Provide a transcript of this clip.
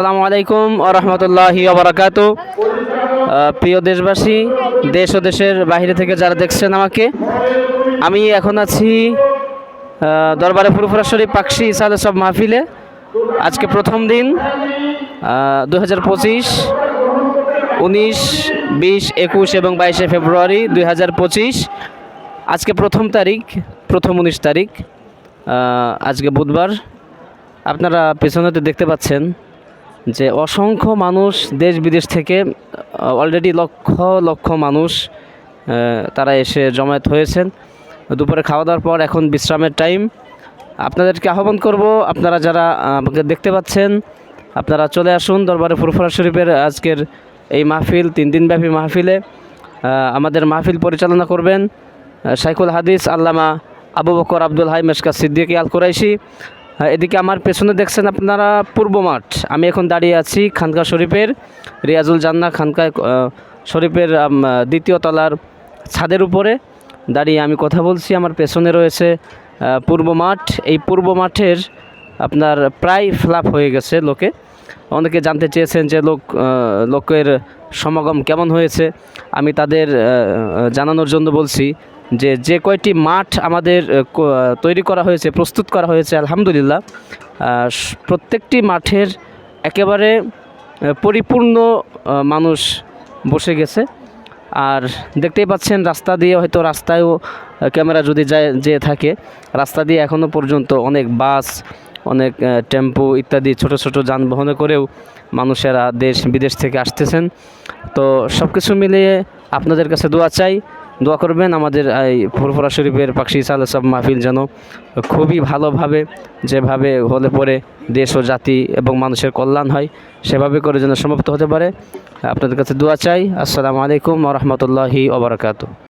আসসালামু আলাইকুম ওয়া রাহমাতুল্লাহি ওয়া বারাকাতু। প্রিয় দেশবাসী, দেশ ও দেশের বাইরে থেকে যারা দেখছেন আমাকে, আমি এখন আছি দরবারে ফুরফুরা শরীফ পাকশি ইসালে সব মাহফিলে। আজকে প্রথম দিন, 2025, 19, 20, 21 এবং 22শে ফেব্রুয়ারি 2025। আজকে প্রথম তারিখ, প্রথম 19 তারিখ, আজকে বুধবার। আপনারা পেছনেতে দেখতে পাচ্ছেন যে অসংখ্য মানুষ দেশ বিদেশ থেকে, অলরেডি লক্ষ লক্ষ মানুষ তারা এসে জমায়েত হয়েছেন। দুপুরে খাওয়া দাওয়ার পর এখন বিশ্রামের টাইম। আপনাদেরকে আহ্বান করব, আপনারা যারা আমাকে দেখতে পাচ্ছেন, আপনারা চলে আসুন দরবারে ফুরফুরা শরীফের আজকের এই মাহফিল, 3 দিনব্যাপী মাহফিলে। আমাদের মাহফিল পরিচালনা করবেন শাইখুল হাদিস আল্লামা আবু বকর আব্দুল হাই মেশকাত সিদ্দিকী আল কুরাইশি। এদিকে আমার পেছনে দেখছেন আপনারা পূর্ব মাঠ। আমি এখন দাঁড়িয়ে আছি খানকা শরীফের, রিয়াজুল জান্নাহ খানকা শরীফের দ্বিতীয় তলার ছাদের উপরে দাঁড়িয়ে আমি কথা বলছি। আমার পেছনে রয়েছে পূর্ব মাঠ। এই পূর্ব মাঠের আপনার প্রায় ফ্লাপ হয়ে গেছে লোকে। অনেকে জানতে চেয়েছেন যে লোকের সমাগম কেমন হয়েছে। আমি তাদের জানানোর জন্য বলছি যে কয়টি মাঠ আমাদের তৈরি করা হয়েছে, প্রস্তুত করা হয়েছে, আলহামদুলিল্লাহ প্রত্যেকটি মাঠের একেবারে পরিপূর্ণ মানুষ বসে গেছে। আর দেখতেই পাচ্ছেন রাস্তা দিয়ে, হয়তো রাস্তায়ও ক্যামেরা যদি যেয়ে থাকে, রাস্তা দিয়ে এখনও পর্যন্ত অনেক বাস, অনেক টেম্পো ইত্যাদি ছোট ছোট যানবাহনে করেও মানুষেরা দেশ বিদেশ থেকে আসতেছেন। তো সব কিছু মিলিয়ে আপনাদের কাছে দোয়া চাই, দোয়া করবেন আমাদের এই ফুরফুরা শরীফের পাকশি ইসালে সব মাহফিল যেন খুবই ভালোভাবে, যেভাবে হলে পরে দেশ ও জাতি এবং মানুষের কল্যাণ হয়, সেভাবে করে যেন সমাপ্ত হতে পারে। আপনাদের কাছে দোয়া চাই। আসসালামু আলাইকুম ওয়া রাহমাতুল্লাহি ওয়া বারাকাতুহু।